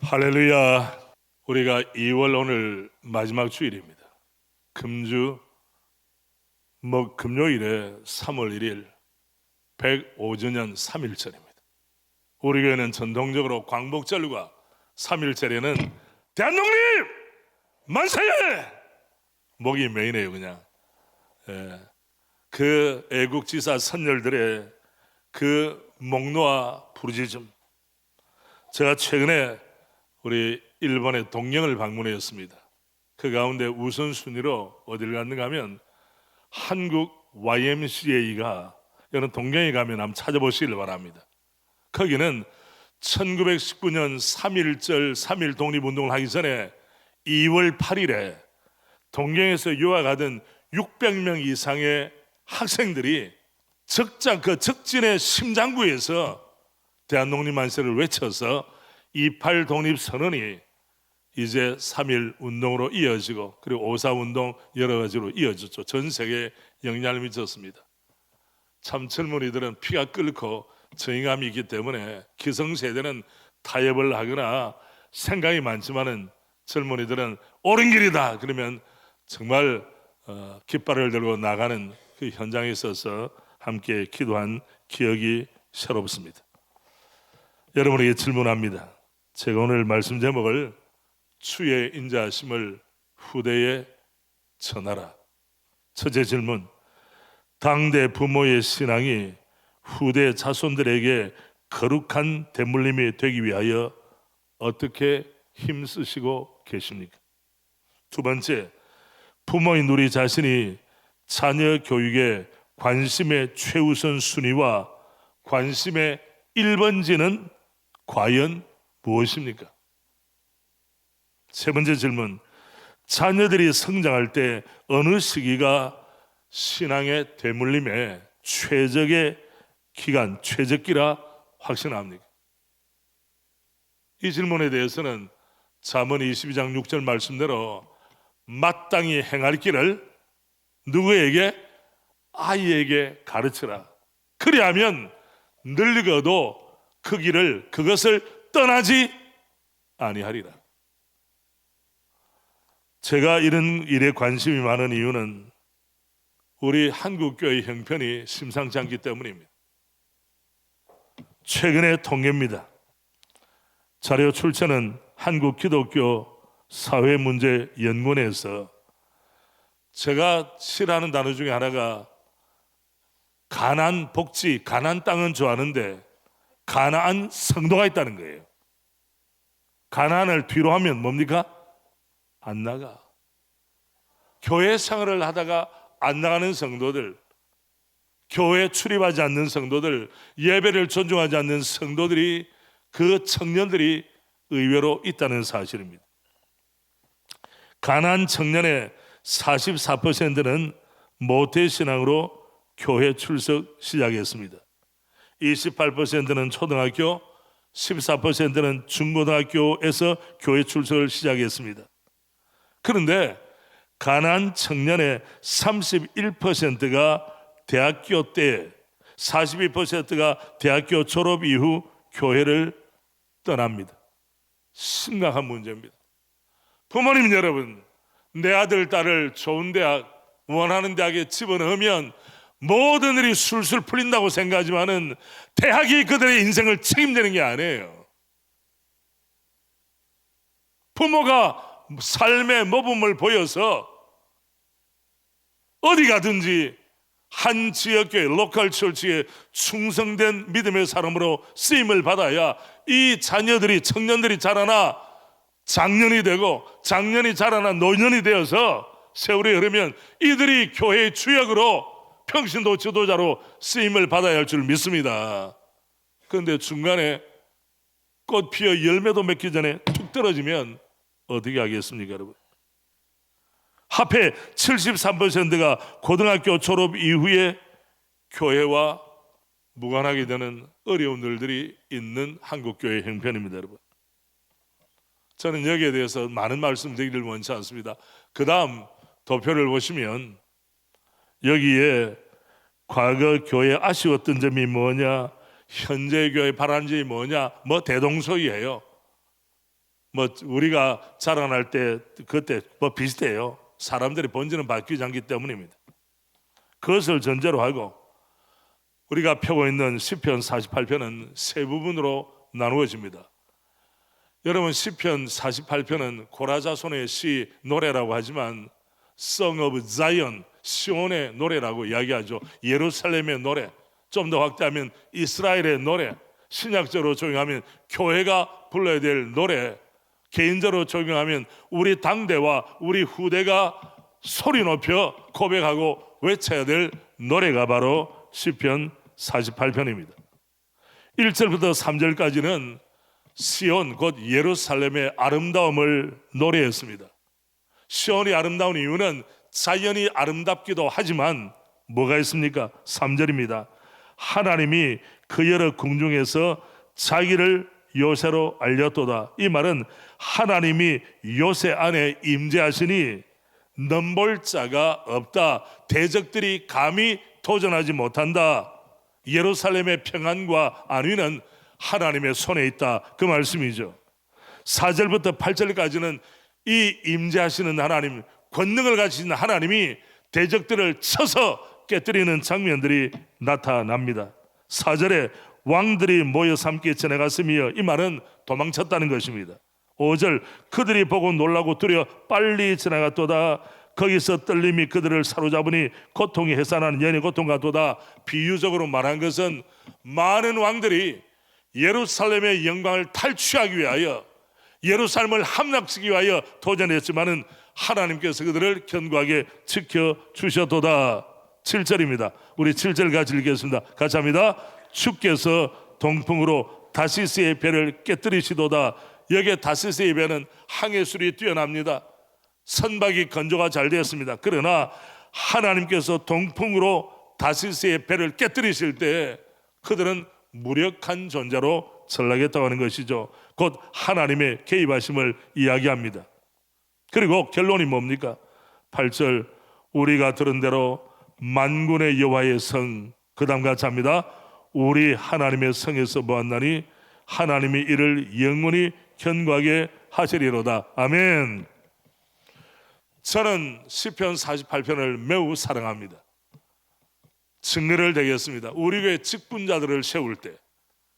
할렐루야. 우리가 2월 오늘 마지막 주일입니다. 금주 금요일에 3월 1일 105주년 3.1절입니다. 우리 교회는 전통적으로 광복절과 3.1절에는 대한독립 만세! 목이 메인이에요. 그냥 그 애국지사 선열들의 그 목놓아 부르짖음. 제가 최근에 우리 일본의 동경을 방문했습니다. 그 가운데 우선순위로 어디를 갔는가 하면 한국 YMCA가 여러분 동경에 가면 한번 찾아보시길 바랍니다. 거기는 1919년 3.1절 3.1 독립운동을 하기 전에 2월 8일에 동경에서 유학하던 600명 이상의 학생들이 그 적진의 심장구에서 대한독립 만세를 외쳐서 28 독립선언이 이제 3.1 운동으로 이어지고 그리고 5.4 운동 여러 가지로 이어졌죠. 전 세계에 영향을 미쳤습니다. 참 젊은이들은 피가 끓고 정의감이 있기 때문에 기성세대는 타협을 하거나 생각이 많지만은 젊은이들은 옳은 길이다 그러면 정말 깃발을 들고 나가는 그 현장에 있어서 함께 기도한 기억이 새롭습니다. 여러분에게 질문합니다. 제가 오늘 말씀 제목을 주의 인자하심을 후대에 전하라. 첫째 질문, 당대 부모의 신앙이 후대 자손들에게 거룩한 대물림이 되기 위하여 어떻게 힘쓰시고 계십니까? 두 번째, 부모인 우리 자신이 자녀 교육에 관심의 최우선 순위와 관심의 1번지는 과연 무엇입니까? 세 번째 질문, 자녀들이 성장할 때 어느 시기가 신앙의 대물림의 최적의 기간, 최적기라 확신합니까? 이 질문에 대해서는 잠언 22장 6절 말씀대로 마땅히 행할 길을 누구에게? 아이에게 가르치라. 그리하면 늙어도 그 길을 그것을 떠나지 아니하리라. 제가 이런 일에 관심이 많은 이유는 우리 한국교회 형편이 심상치 않기 때문입니다. 최근의 통계입니다. 자료 출처는 한국기독교 사회문제연구원에서 제가 싫어하는 단어 중에 하나가 가난 복지, 가난 땅은 좋아하는데 가나안 성도가 있다는 거예요. 가나안을 뒤로 하면 뭡니까? 안 나가. 교회 생활을 하다가 안 나가는 성도들, 교회 출입하지 않는 성도들, 예배를 존중하지 않는 성도들이, 그 청년들이 의외로 있다는 사실입니다. 가나안 청년의 44%는 모태신앙으로 교회 출석 시작했습니다. 28%는 초등학교, 14%는 중고등학교에서 교회 출석을 시작했습니다. 그런데 가나안 청년의 31%가 대학교 때, 42%가 대학교 졸업 이후 교회를 떠납니다. 심각한 문제입니다. 부모님 여러분, 내 아들, 딸을 좋은 대학, 원하는 대학에 집어넣으면 모든 일이 술술 풀린다고 생각하지만은 대학이 그들의 인생을 책임지는 게 아니에요. 부모가 삶의 모범을 보여서 어디 가든지 한 지역교회, 로컬 처치에 충성된 믿음의 사람으로 쓰임을 받아야 이 자녀들이, 청년들이 자라나 장년이 되고, 장년이 자라나 노년이 되어서 세월이 흐르면 이들이 교회의 주역으로, 평신도 지도자로 쓰임을 받아야 할 줄 믿습니다. 그런데 중간에 꽃 피어 열매도 맺기 전에 툭 떨어지면 어떻게 하겠습니까, 여러분? 합해 73%가 고등학교 졸업 이후에 교회와 무관하게 되는 어려운 일들이 있는 한국교회 형편입니다, 여러분. 저는 여기에 대해서 많은 말씀드리기를 원치 않습니다. 그 다음 도표를 보시면 여기에 과거 교회 아쉬웠던 점이 뭐냐, 현재 교회 바라는 점이 뭐냐, 뭐 대동소이해요. 뭐 우리가 자라날 때 그때 뭐 비슷해요. 사람들의 본질은 바뀌지 않기 때문입니다. 그것을 전제로 하고 우리가 펴고 있는 시편 48편은 세 부분으로 나누어집니다. 여러분, 시편 48편은 고라자손의 시 노래라고 하지만 Song of Zion, 시온의 노래라고 이야기하죠. 예루살렘의 노래, 좀 더 확대하면 이스라엘의 노래, 신약적으로 적용하면 교회가 불러야 될 노래, 개인적으로 적용하면 우리 당대와 우리 후대가 소리 높여 고백하고 외쳐야 될 노래가 바로 시편 48편입니다. 1절부터 3절까지는 시온 곧 예루살렘의 아름다움을 노래했습니다. 시온이 아름다운 이유는 자연이 아름답기도 하지만 뭐가 있습니까? 3절입니다. 하나님이 그 여러 궁중에서 자기를 요새로 알렸도다. 이 말은 하나님이 요새 안에 임재하시니 넘볼 자가 없다. 대적들이 감히 도전하지 못한다. 예루살렘의 평안과 안위는 하나님의 손에 있다. 그 말씀이죠. 4절부터 8절까지는 이 임재하시는 하나님, 권능을 가지신 하나님이 대적들을 쳐서 깨뜨리는 장면들이 나타납니다. 4절에 왕들이 모여 함께 지나갔으며, 이 말은 도망쳤다는 것입니다. 5절, 그들이 보고 놀라고 두려워 빨리 지나갔도다. 거기서 떨림이 그들을 사로잡으니 고통이 해산하는 연의 고통 같도다. 비유적으로 말한 것은 많은 왕들이 예루살렘의 영광을 탈취하기 위하여, 예루살렘을 함락시키기 위하여 도전했지만은 하나님께서 그들을 견고하게 지켜주셨도다. 7절입니다. 우리 7절 같이 읽겠습니다. 같이 합니다. 주께서 동풍으로 다시스의 배를 깨뜨리시도다. 여기에 다시스의 배는 항해술이 뛰어납니다. 선박이 건조가 잘 되었습니다. 그러나 하나님께서 동풍으로 다시스의 배를 깨뜨리실 때 그들은 무력한 존재로 전락했다고 하는 것이죠. 곧 하나님의 개입하심을 이야기합니다. 그리고 결론이 뭡니까? 8절, 우리가 들은 대로 만군의 여호와의 성, 그 다음 같이 합니다. 우리 하나님의 성에서 보았나니 하나님이 이를 영원히 견고하게 하시리로다. 아멘. 저는 시편 48편을 매우 사랑합니다. 증거를 대겠습니다. 우리 교회 직분자들을 세울 때,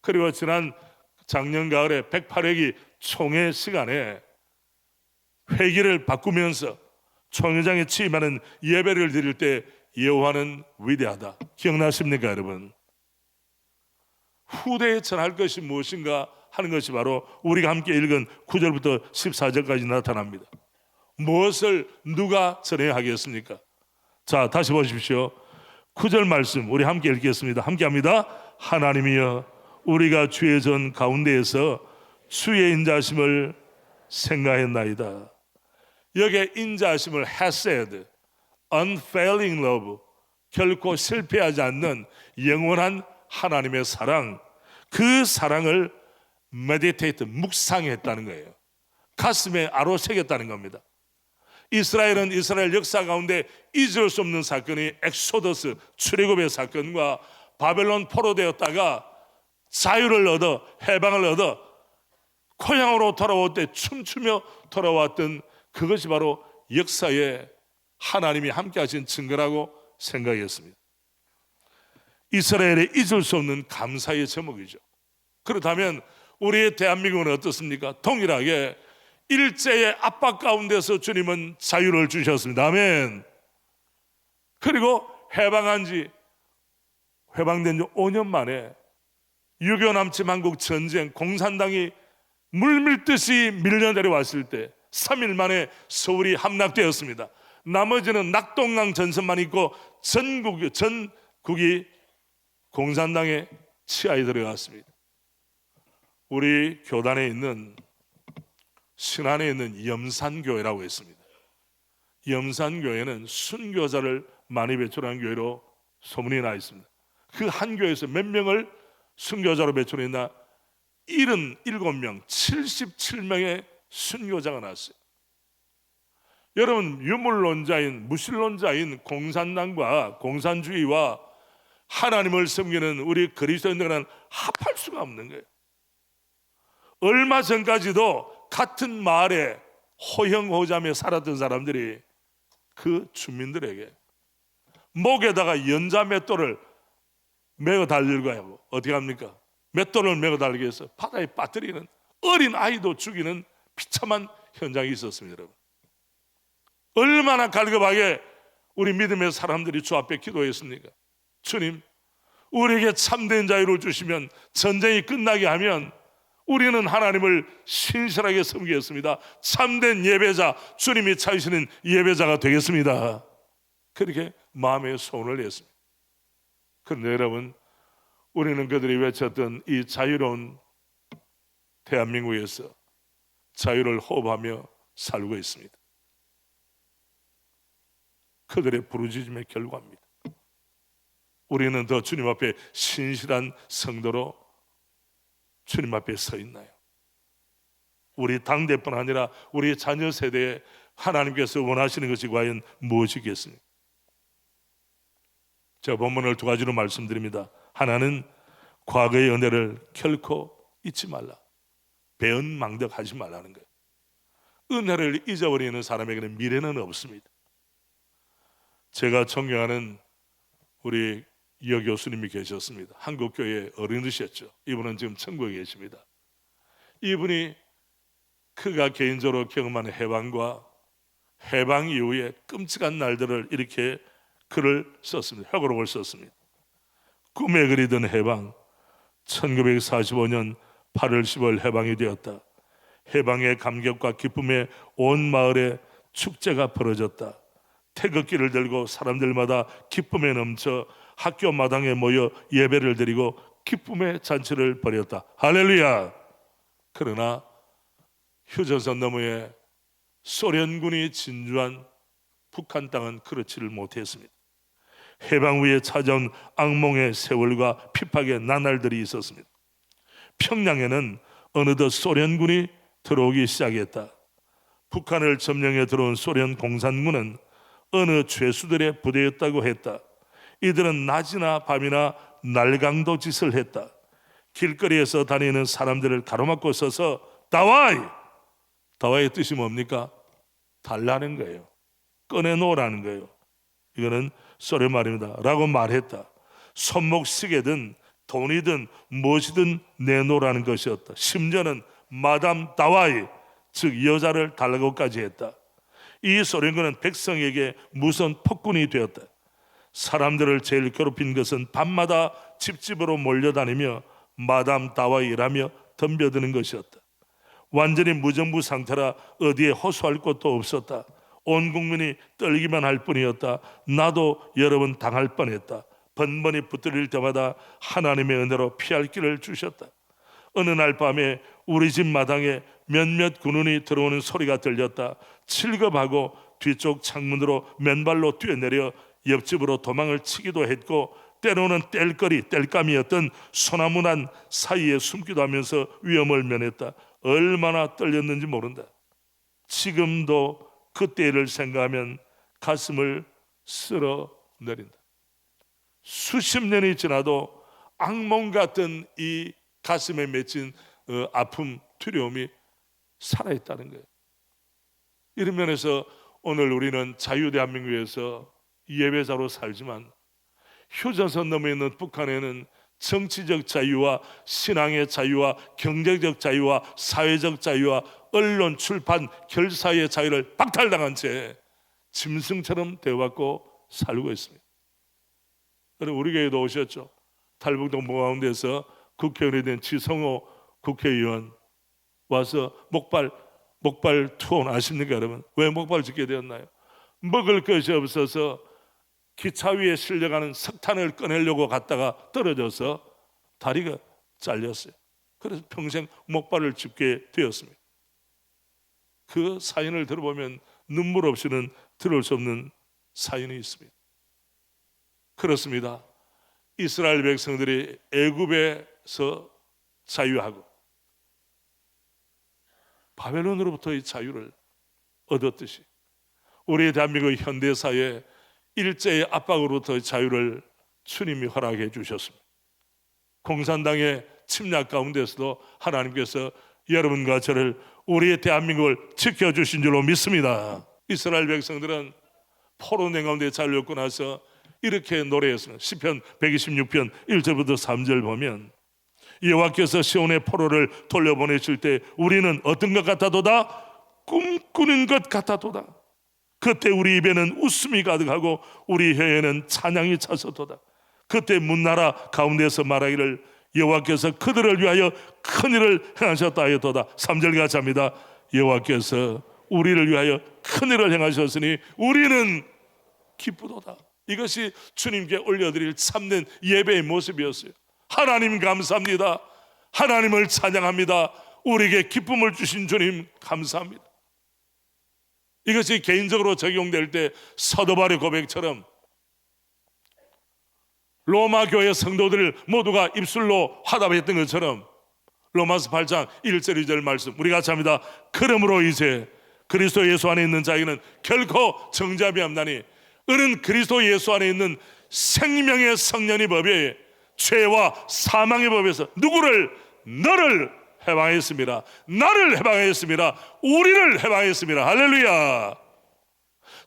그리고 지난 작년 가을에 108회기 총회 시간에 회기를 바꾸면서 총회장에 취임하는 예배를 드릴 때 여호와는 위대하다. 기억나십니까, 여러분? 후대에 전할 것이 무엇인가 하는 것이 바로 우리가 함께 읽은 9절부터 14절까지 나타납니다. 무엇을 누가 전해야 하겠습니까? 자, 다시 보십시오. 9절 말씀 우리 함께 읽겠습니다. 함께 합니다. 하나님이여, 우리가 주의 전 가운데에서 주의 인자하심을 생각했나이다. 여기에 인자하심을 hesed, unfailing love, 결코 실패하지 않는 영원한 하나님의 사랑, 그 사랑을 meditate, 묵상했다는 거예요. 가슴에 아로새겼다는 겁니다. 이스라엘은 이스라엘 역사 가운데 잊을 수 없는 사건이 엑소더스, 출애굽의 사건과 바벨론 포로되었다가 자유를 얻어 해방을 얻어 고향으로 돌아올 때 춤추며 돌아왔던 그것이 바로 역사에 하나님이 함께 하신 증거라고 생각했습니다. 이스라엘의 잊을 수 없는 감사의 제목이죠. 그렇다면 우리의 대한민국은 어떻습니까? 동일하게 일제의 압박 가운데서 주님은 자유를 주셨습니다. 아멘. 그리고 해방된 지 5년 만에 6.25 남침한국 전쟁, 공산당이 물밀듯이 밀려내려왔을 때 3일 만에 서울이 함락되었습니다. 나머지는 낙동강 전선만 있고 전국이 공산당의 치하에 들어갔습니다. 우리 교단에 있는 신안에 있는 염산교회라고 했습니다. 염산교회는 순교자를 많이 배출한 교회로 소문이 나 있습니다. 그 한 교회에서 몇 명을 순교자로 배출했나? 77명, 77명의 순교자가 났어요. 여러분, 유물론자인, 무신론자인 공산당과 공산주의와 하나님을 섬기는 우리 그리스도인들은 합할 수가 없는 거예요. 얼마 전까지도 같은 마을에 호형호자며 살았던 사람들이 그 주민들에게 목에다가 연자 맷돌을 메어 달리고 하고 어떻게 합니까? 맷돌을 메어 달리기 위해서 바다에 빠뜨리는, 어린 아이도 죽이는 비참한 현장이 있었습니다. 여러분, 얼마나 갈급하게 우리 믿음의 사람들이 주 앞에 기도했습니까? 주님, 우리에게 참된 자유를 주시면, 전쟁이 끝나게 하면 우리는 하나님을 신실하게 섬기겠습니다. 참된 예배자, 주님이 찾으시는 예배자가 되겠습니다. 그렇게 마음의 소원을 냈습니다. 그런데 여러분, 우리는 그들이 외쳤던 이 자유로운 대한민국에서 자유를 호흡하며 살고 있습니다. 그들의 부르짖음의 결과입니다. 우리는 더 주님 앞에 신실한 성도로 주님 앞에 서 있나요? 우리 당대뿐 아니라 우리 자녀 세대에 하나님께서 원하시는 것이 과연 무엇이겠습니까? 제가 본문을 두 가지로 말씀드립니다. 하나는 과거의 은혜를 결코 잊지 말라, 배은망덕하지 말라는 거예요. 은혜를 잊어버리는 사람에게는 미래는 없습니다. 제가 존경하는 우리 여 교수님이 계셨습니다. 한국교회 어른이셨죠. 이분은 지금 천국에 계십니다. 이분이 그가 개인적으로 경험한 해방과 해방 이후에 끔찍한 날들을 이렇게 글을 썼습니다. 회고록을 썼습니다. 꿈에 그리던 해방, 1945년 8월 10월 해방이 되었다. 해방의 감격과 기쁨에 온 마을에 축제가 벌어졌다. 태극기를 들고 사람들마다 기쁨에 넘쳐 학교 마당에 모여 예배를 드리고 기쁨의 잔치를 벌였다. 할렐루야. 그러나 휴전선 너머에 소련군이 진주한 북한 땅은 그렇지를 못했습니다. 해방 후에 찾아온 악몽의 세월과 핍박의 나날들이 있었습니다. 평양에는 어느덧 소련군이 들어오기 시작했다. 북한을 점령해 들어온 소련 공산군은 어느 죄수들의 부대였다고 했다. 이들은 낮이나 밤이나 날강도 짓을 했다. 길거리에서 다니는 사람들을 가로막고 서서 다와이! 다와이의 뜻이 뭡니까? 달라는 거예요. 꺼내놓으라는 거예요. 이거는 소련 말입니다. 라고 말했다. 손목시계든 돈이든 무엇이든 내놓으라는 것이었다. 심지어는 마담 다와이, 즉 여자를 달라고까지 했다. 이 소련군은 백성에게 무선 폭군이 되었다. 사람들을 제일 괴롭힌 것은 밤마다 집집으로 몰려다니며 마담 다와이라며 덤벼드는 것이었다. 완전히 무정부 상태라 어디에 호소할 곳도 없었다. 온 국민이 떨기만 할 뿐이었다. 나도 여러 번 당할 뻔했다. 번번이 붙들릴 때마다 하나님의 은혜로 피할 길을 주셨다. 어느 날 밤에 우리 집 마당에 몇몇 군인이 들어오는 소리가 들렸다. 칠급하고 뒤쪽 창문으로 맨발로 뛰어내려 옆집으로 도망을 치기도 했고, 때로는 땔감이었던 소나무난 사이에 숨기도 하면서 위험을 면했다. 얼마나 떨렸는지 모른다. 지금도 그때 일을 생각하면 가슴을 쓸어내린다. 수십 년이 지나도 악몽 같은 이 가슴에 맺힌 아픔, 두려움이 살아있다는 거예요. 이런 면에서 오늘 우리는 자유대한민국에서 예배자로 살지만 휴전선 너머에 있는 북한에는 정치적 자유와 신앙의 자유와 경제적 자유와 사회적 자유와 언론, 출판, 결사의 자유를 박탈당한 채 짐승처럼 되어왔고 살고 있습니다. 여러분, 우리 교회도 오셨죠? 탈북동 모가운데서 국회의원이 된 지성호 국회의원 와서 목발 투혼 아십니까 여러분? 왜 목발 짓게 되었나요? 먹을 것이 없어서 기차 위에 실려가는 석탄을 꺼내려고 갔다가 떨어져서 다리가 잘렸어요. 그래서 평생 목발을 짚게 되었습니다. 그 사연을 들어보면 눈물 없이는 들을 수 없는 사연이 있습니다. 그렇습니다. 이스라엘 백성들이 애굽에서 자유하고 바벨론으로부터의 자유를 얻었듯이 우리 대한민국 현대사회 일제의 압박으로부터의 자유를 주님이 허락해 주셨습니다. 공산당의 침략 가운데서도 하나님께서 여러분과 저를, 우리의 대한민국을 지켜주신 줄로 믿습니다. 이스라엘 백성들은 포로된 가운데 자유롭고 나서 이렇게 노래했습니다. 시편 126편 1절부터 3절 보면, 여호와께서 시온의 포로를 돌려보내실 때 우리는 어떤 것 같아도다? 꿈꾸는 것 같아도다. 그때 우리 입에는 웃음이 가득하고 우리 혀에는 찬양이 차서도다. 그때 문나라 가운데서 말하기를 여호와께서 그들을 위하여 큰 일을 행하셨다 하였도다. 3절 같이 합니다. 여호와께서 우리를 위하여 큰 일을 행하셨으니 우리는 기쁘도다. 이것이 주님께 올려드릴 참된 예배의 모습이었어요. 하나님 감사합니다. 하나님을 찬양합니다. 우리에게 기쁨을 주신 주님 감사합니다. 이것이 개인적으로 적용될 때 사도 바울의 고백처럼 로마 교회 성도들 모두가 입술로 화답했던 것처럼 로마서 8장 1절 2절 말씀 우리 같이 합니다. 그러므로 이제 그리스도 예수 안에 있는 자에게는 결코 정죄함이 없나니 이는 그리스도 예수 안에 있는 생명의 성령의 법에 죄와 사망의 법에서 누구를? 너를 해방했습니다. 나를 해방했습니다. 우리를 해방했습니다. 할렐루야.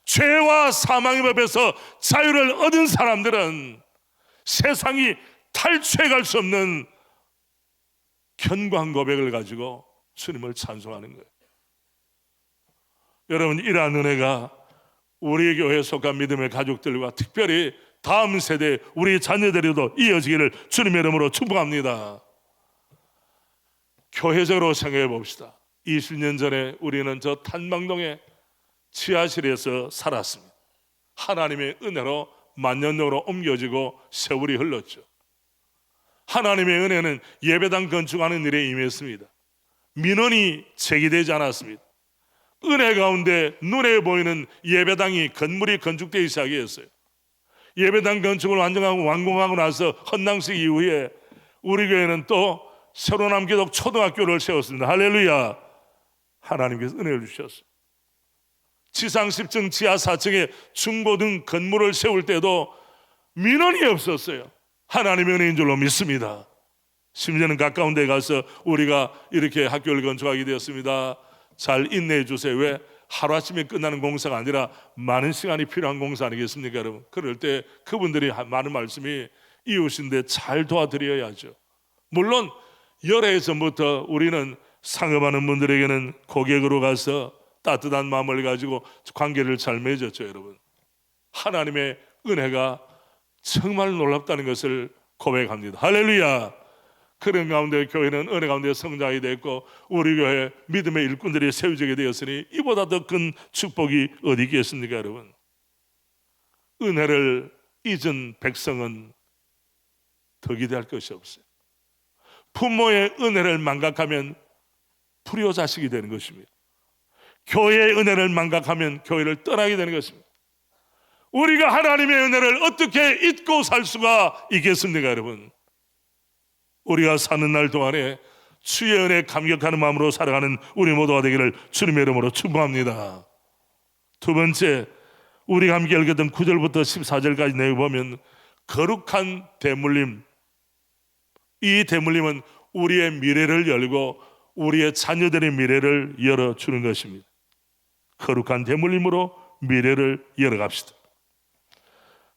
죄와 사망의 법에서 자유를 얻은 사람들은 세상이 탈취해갈 수 없는 견고한 고백을 가지고 주님을 찬송하는 거예요. 여러분, 이러한 은혜가 우리 교회에 속한 믿음의 가족들과 특별히 다음 세대 우리 자녀들에도 이어지기를 주님의 이름으로 축복합니다. 교회적으로 생각해 봅시다. 20년 전에 우리는 저 탄방동의 지하실에서 살았습니다. 하나님의 은혜로 만년으로 옮겨지고 세월이 흘렀죠. 하나님의 은혜는 예배당 건축하는 일에 임했습니다. 민원이 제기되지 않았습니다. 은혜 가운데 눈에 보이는 예배당이 건물이 건축되기 시작했어요. 예배당 건축을 완공하고 나서 헌당식 이후에 우리 교회는 또 새로 남기독 초등학교를 세웠습니다. 할렐루야. 하나님께서 은혜를 주셨어요. 지상 10층 지하 4층에 중고등 건물을 세울 때도 민원이 없었어요. 하나님의 은혜인 줄로 믿습니다. 심지어는 가까운 데 가서 우리가 이렇게 학교를 건축하게 되었습니다. 잘 인내해 주세요. 왜? 하루아침에 끝나는 공사가 아니라 많은 시간이 필요한 공사 아니겠습니까, 여러분? 그럴 때 그분들이 많은 말씀이 이웃인데 잘 도와드려야죠. 물론 열애에서부터 우리는 상업하는 분들에게는 고객으로 가서 따뜻한 마음을 가지고 관계를 잘 맺었죠, 여러분. 하나님의 은혜가 정말 놀랍다는 것을 고백합니다. 할렐루야. 그런 가운데 교회는 은혜 가운데 성장이 됐고 우리 교회 믿음의 일꾼들이 세워지게 되었으니 이보다 더 큰 축복이 어디 있겠습니까, 여러분? 은혜를 잊은 백성은 더 기대할 것이 없어요. 부모의 은혜를 망각하면 불효자식이 되는 것입니다. 교회의 은혜를 망각하면 교회를 떠나게 되는 것입니다. 우리가 하나님의 은혜를 어떻게 잊고 살 수가 있겠습니까, 여러분? 우리가 사는 날 동안에 주의 은혜에 감격하는 마음으로 살아가는 우리 모두가 되기를 주님의 이름으로 축복합니다. 두 번째, 우리가 함께 읽었던 9절부터 14절까지 내용 보면 거룩한 대물림, 이 대물림은 우리의 미래를 열고 우리의 자녀들의 미래를 열어주는 것입니다. 거룩한 대물림으로 미래를 열어갑시다.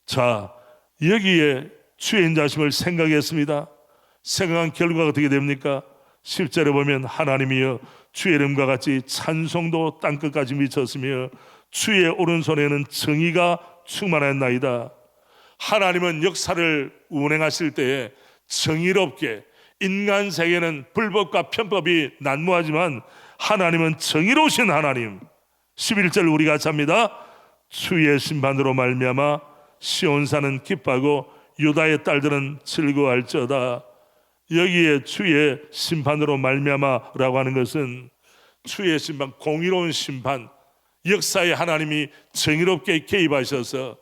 자, 여기에 주의 인자심을 생각했습니다. 생각한 결과가 어떻게 됩니까? 10절에 보면 하나님이여 주의 이름과 같이 찬송도 땅끝까지 미쳤으며 주의 오른손에는 정의가 충만하였나이다. 하나님은 역사를 운행하실 때에 정의롭게, 인간 세계는 불법과 편법이 난무하지만 하나님은 정의로우신 하나님. 11절 우리 같이 합니다. 주의 심판으로 말미암아 시온산은 기뻐하고 유다의 딸들은 즐거워할지어다. 여기에 주의 심판으로 말미암아라고 하는 것은 주의 심판, 공의로운 심판, 역사에 하나님이 정의롭게 개입하셔서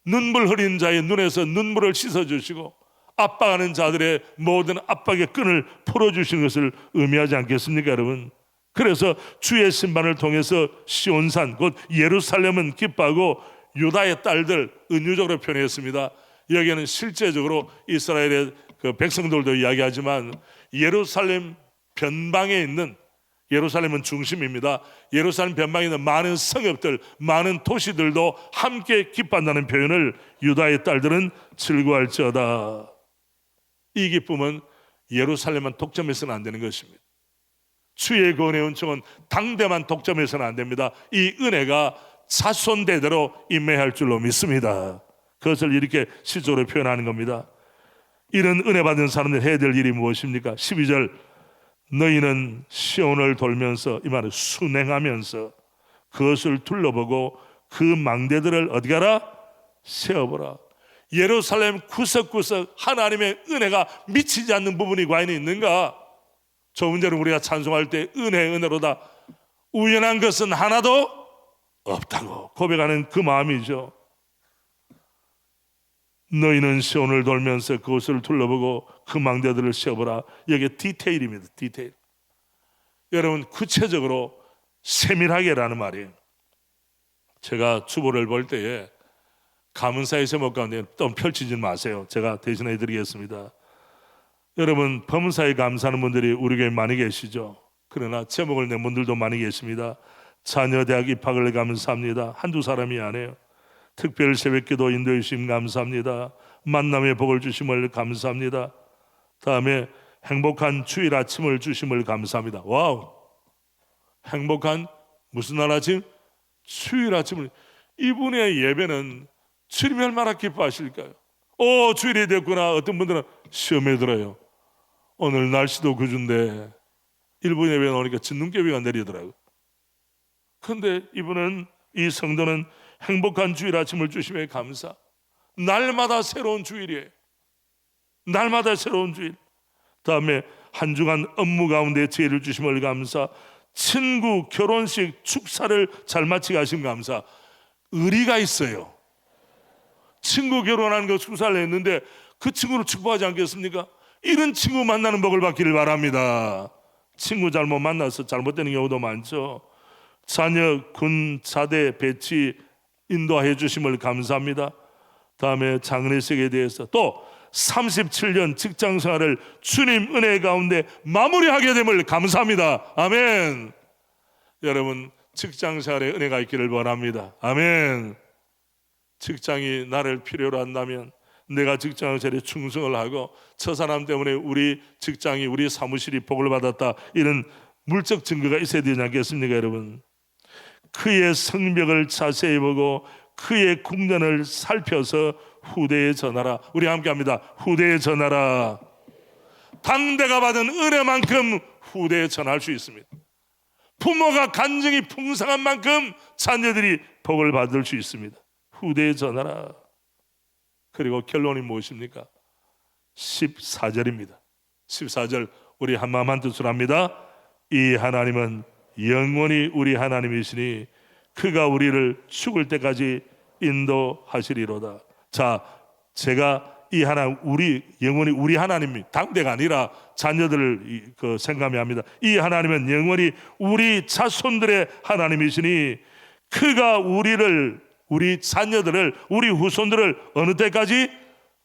눈물 흘린 자의 눈에서 눈물을 씻어주시고 압박하는 자들의 모든 압박의 끈을 풀어주시는 것을 의미하지 않겠습니까, 여러분? 그래서 주의 심판을 통해서 시온산 곧 예루살렘은 기뻐하고 유다의 딸들, 은유적으로 표현했습니다. 여기에는 실제적으로 이스라엘의 그 백성들도 이야기하지만 예루살렘 변방에 있는 예루살렘은 중심입니다. 예루살렘 변방에 있는 많은 성읍들, 많은 도시들도 함께 기뻐한다는 표현을 유다의 딸들은 즐거워할지어다. 이 기쁨은 예루살렘만 독점해서는 안 되는 것입니다. 주의 그 은혜의 은총은 당대만 독점해서는 안 됩니다. 이 은혜가 자손대대로 임매할 줄로 믿습니다. 그것을 이렇게 시조로 표현하는 겁니다. 이런 은혜 받은 사람들 해야 될 일이 무엇입니까? 12절, 너희는 시온을 돌면서, 이 말은 순행하면서 그것을 둘러보고 그 망대들을 어디 가라? 세어보라. 예루살렘 구석구석 하나님의 은혜가 미치지 않는 부분이 과연 있는가? 조금 전에 우리가 찬송할 때 은혜로다, 우연한 것은 하나도 없다고 고백하는 그 마음이죠. 너희는 시온을 돌면서 그곳을 둘러보고 그 망대들을 세어보라. 여기 디테일입니다. 디테일. 여러분, 구체적으로 세밀하게라는 말이에요. 제가 주보를 볼 때에 가문사의 제목 가운데 또 펼치지 마세요. 제가 대신해 드리겠습니다. 여러분, 범사에 감사하는 분들이 우리 교회에 많이 계시죠. 그러나 제목을 낸 분들도 많이 계십니다. 자녀 대학 입학을 감사합니다. 한두 사람이 아니에요. 특별 새벽기도 인도해 주심 감사합니다. 만남의 복을 주심을 감사합니다. 다음에 행복한 주일 아침을 주심을 감사합니다. 와우, 행복한 무슨 날 아침? 주일 아침을. 이분의 예배는 주님이 얼마나 기뻐하실까요? 주일이 됐구나. 어떤 분들은 시험에 들어요. 오늘 날씨도 구준데 1분 예배 나오니까 진눈깨비가 내리더라고요. 그런데 이분은, 이 성도는 행복한 주일 아침을 주심에 감사. 날마다 새로운 주일이에요. 날마다 새로운 주일. 다음에 한 주간 업무 가운데 지혜를 주심을 감사. 친구 결혼식 축사를 잘 마치게 하신 감사. 의리가 있어요. 친구 결혼하는 거 축사를 했는데 그 친구를 축복하지 않겠습니까? 이런 친구 만나는 복을 받기를 바랍니다. 친구 잘못 만나서 잘못되는 경우도 많죠. 자녀 군 자대 배치 인도해 주심을 감사합니다. 다음에 장례식에 대해서 또 37년 직장 생활을 주님 은혜 가운데 마무리하게 됨을 감사합니다. 아멘. 여러분, 직장 생활에 은혜가 있기를 바랍니다. 아멘. 직장이 나를 필요로 한다면 내가 직장 생활에 충성을 하고 저 사람 때문에 우리 직장이, 우리 사무실이 복을 받았다, 이런 물적 증거가 있어야 되지 않겠습니까? 여러분, 그의 성벽을 자세히 보고 그의 궁전을 살펴서 후대에 전하라. 우리 함께 합니다. 후대에 전하라. 당대가 받은 은혜만큼 후대에 전할 수 있습니다. 부모가 간증이 풍성한 만큼 자녀들이 복을 받을 수 있습니다. 후대에 전하라. 그리고 결론이 무엇입니까? 14절입니다. 14절, 우리 한마음 한뜻으로 합니다. 이 하나님은 영원히 우리 하나님이시니 그가 우리를 죽을 때까지 인도하시리로다. 자, 제가 이 하나님, 영원히 우리 하나님이 당대가 아니라 자녀들을 생각해야 합니다. 이 하나님은 영원히 우리 자손들의 하나님이시니 그가 우리 자녀들을, 우리 후손들을 어느 때까지?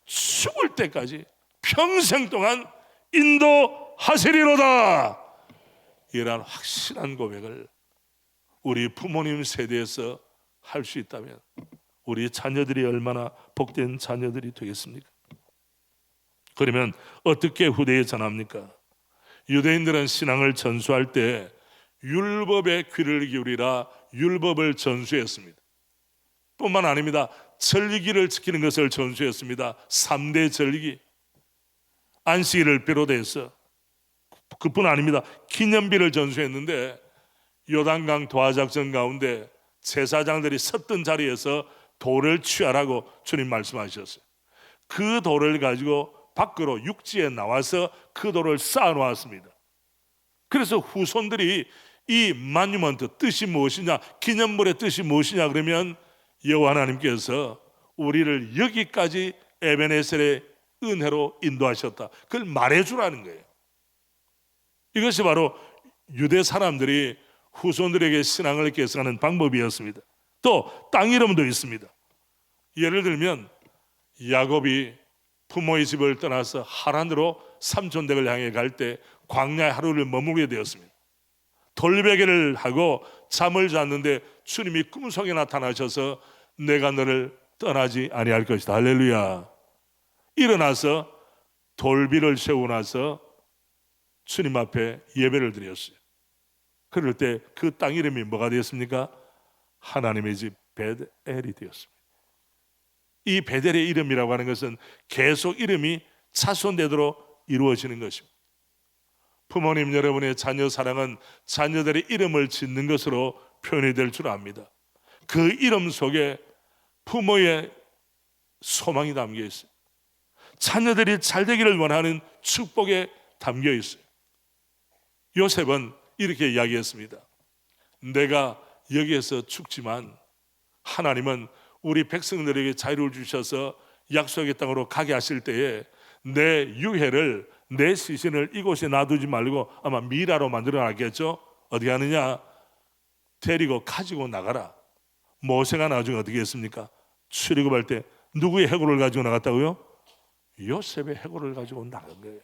죽을 때까지, 평생 동안 인도하시리로다. 이러한 확실한 고백을 우리 부모님 세대에서 할 수 있다면 우리 자녀들이 얼마나 복된 자녀들이 되겠습니까? 그러면 어떻게 후대에 전합니까? 유대인들은 신앙을 전수할 때 율법에 귀를 기울이라 율법을 전수했습니다. 뿐만 아닙니다. 절기를 지키는 것을 전수했습니다. 3대 절기, 안식일을 비롯해서. 그뿐 아닙니다. 기념비를 전수했는데 요단강 도하작전 가운데 제사장들이 섰던 자리에서 돌을 취하라고 주님 말씀하셨어요. 그 돌을 가지고 밖으로 육지에 나와서 그 돌을 쌓아 놓았습니다. 그래서 후손들이 이 마뉴먼트 뜻이 무엇이냐, 기념물의 뜻이 무엇이냐 그러면 여호와 하나님께서 우리를 여기까지 에베네셀의 은혜로 인도하셨다, 그걸 말해주라는 거예요. 이것이 바로 유대 사람들이 후손들에게 신앙을 계승하는 방법이었습니다. 또 땅 이름도 있습니다. 예를 들면 야곱이 부모의 집을 떠나서 하란으로 삼촌 댁을 향해 갈 때 광야에 하루를 머물게 되었습니다. 돌베개를 하고 잠을 잤는데 주님이 꿈속에 나타나셔서 내가 너를 떠나지 아니할 것이다. 할렐루야. 일어나서 돌비를 세우고 나서 주님 앞에 예배를 드렸어요. 그럴 때 그 땅 이름이 뭐가 되었습니까? 하나님의 집 베델이 되었습니다. 이 베델의 이름이라고 하는 것은 계속 이름이 차손되도록 이루어지는 것입니다. 부모님 여러분의 자녀 사랑은 자녀들의 이름을 짓는 것으로 표현이 될 줄 압니다. 그 이름 속에 부모의 소망이 담겨 있어요. 자녀들이 잘 되기를 원하는 축복에 담겨 있어요. 요셉은 이렇게 이야기했습니다. 내가 여기에서 죽지만 하나님은 우리 백성들에게 자유를 주셔서 약속의 땅으로 가게 하실 때에 내 유해를, 내 시신을 이곳에 놔두지 말고 아마 미라로 만들어 놨겠죠. 어디 가느냐? 데리고 가지고 나가라. 모세가 나중에 어떻게 했습니까? 출애굽할 때 누구의 해골을 가지고 나갔다고요? 요셉의 해골을 가지고 나간 거예요.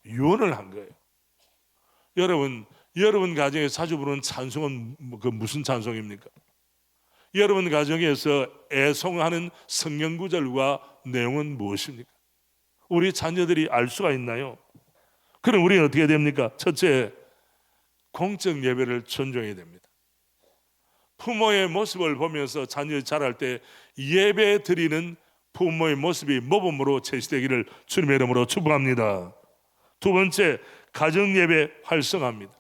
유언을 한 거예요. 여러분 가정에 자주 부르는 찬송은 그 무슨 찬송입니까? 여러분 가정에서 애송하는 성경 구절과 내용은 무엇입니까? 우리 자녀들이 알 수가 있나요? 그럼 우리는 어떻게 됩니까? 첫째, 공적 예배를 존중해야 됩니다. 부모의 모습을 보면서 자녀 자랄 때 예배 드리는 부모의 모습이 모범으로 제시되기를 주님의 이름으로 축복합니다. 두 번째, 가정 예배 활성화입니다.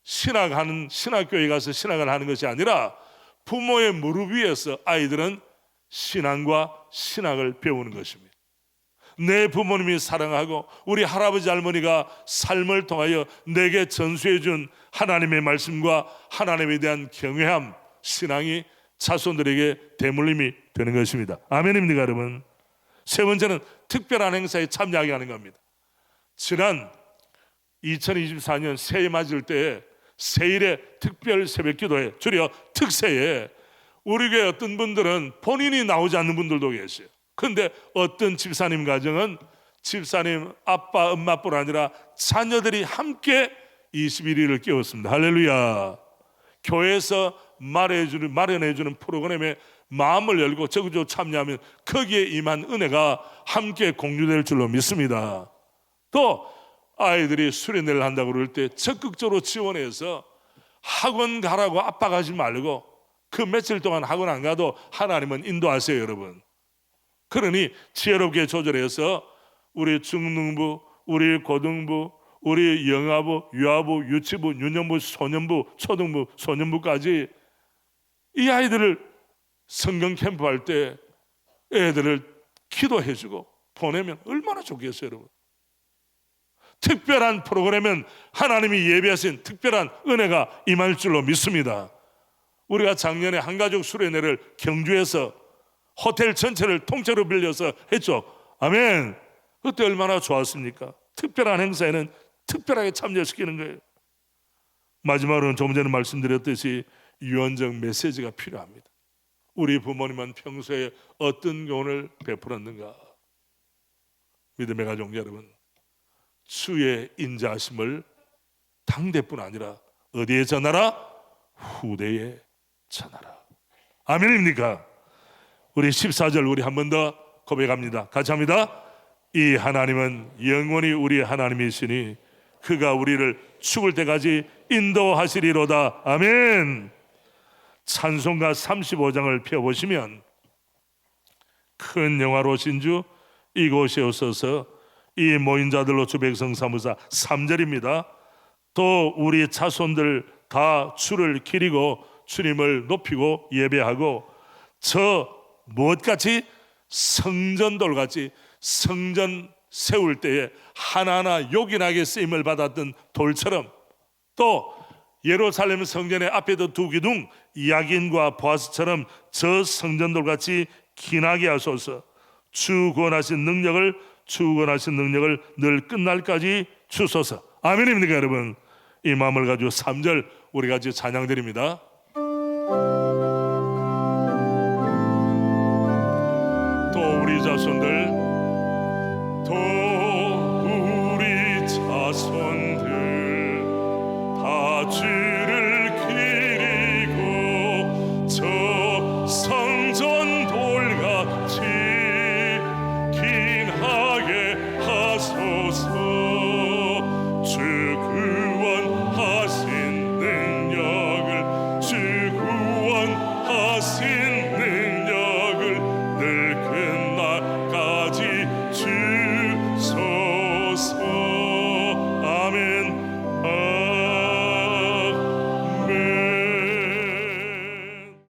신학교에 가서 신학을 하는 것이 아니라 부모의 무릎 위에서 아이들은 신앙과 신학을 배우는 것입니다. 내 부모님이 사랑하고 우리 할아버지 할머니가 삶을 통하여 내게 전수해 준 하나님의 말씀과 하나님에 대한 경외함, 신앙이 자손들에게 대물림이 되는 것입니다. 아멘입니까 여러분? 세 번째는 특별한 행사에 참여하게 하는 겁니다. 지난 2024년 새해 맞을 때에 새일에 특별 새벽기도에, 줄여 특새에 우리 교회 어떤 분들은 본인이 나오지 않는 분들도 계세요. 그런데 어떤 집사님 가정은 집사님 아빠 엄마뿐 아니라 자녀들이 함께 21일을 깨웠습니다. 할렐루야. 교회에서 마련해주는 프로그램에 마음을 열고 적극적으로 참여하면 거기에 임한 은혜가 함께 공유될 줄로 믿습니다. 또 아이들이 수련회를 한다고 그럴 때 적극적으로 지원해서 학원 가라고 압박하지 말고 그 며칠 동안 학원 안 가도 하나님은 인도하세요 여러분. 그러니 지혜롭게 조절해서 우리 중등부, 우리 고등부, 우리 영아부, 유아부, 유치부, 유년부, 소년부, 초등부, 소년부까지 이 아이들을 성경 캠프 할 때 애들을 기도해주고 보내면 얼마나 좋겠어요 여러분. 특별한 프로그램은 하나님이 예비하신 특별한 은혜가 임할 줄로 믿습니다. 우리가 작년에 한가족 수련회를 경주에서 호텔 전체를 통째로 빌려서 했죠. 아멘. 그때 얼마나 좋았습니까? 특별한 행사에는 특별하게 참여시키는 거예요. 마지막으로는 조금 전에 말씀드렸듯이 유언적 메시지가 필요합니다. 우리 부모님은 평소에 어떤 교훈을 베풀었는가? 믿음의 가족 여러분, 주의 인자하심을 당대뿐 아니라 어디에 전하라? 후대에 전하라. 아멘입니까? 우리 14절 우리 한 번 더 고백합니다. 같이 합니다. 이 하나님은 영원히 우리 하나님이시니 그가 우리를 죽을 때까지 인도하시리로다. 아멘. 찬송가 35장을 펴보시면 큰 영화로신 주 이곳에 오소서 이 모인 자들로 주 백성 삼으사 3절입니다. 또 우리 자손들 다 주를 기리고 주님을 높이고 예배하고 저 무엇같이 성전돌같이 성전 세울 때에 하나하나 요긴하게 쓰임을 받았던 돌처럼 또 예루살렘 성전의 앞에도 두 기둥 야긴과 보아스처럼 저 성전돌같이 기나게 하소서. 주 구원하신 능력을 늘 끝날까지 주소서. 아멘입니까 여러분? 이 마음을 가지고 3절 우리 같이 찬양드립니다. 또 우리 자손들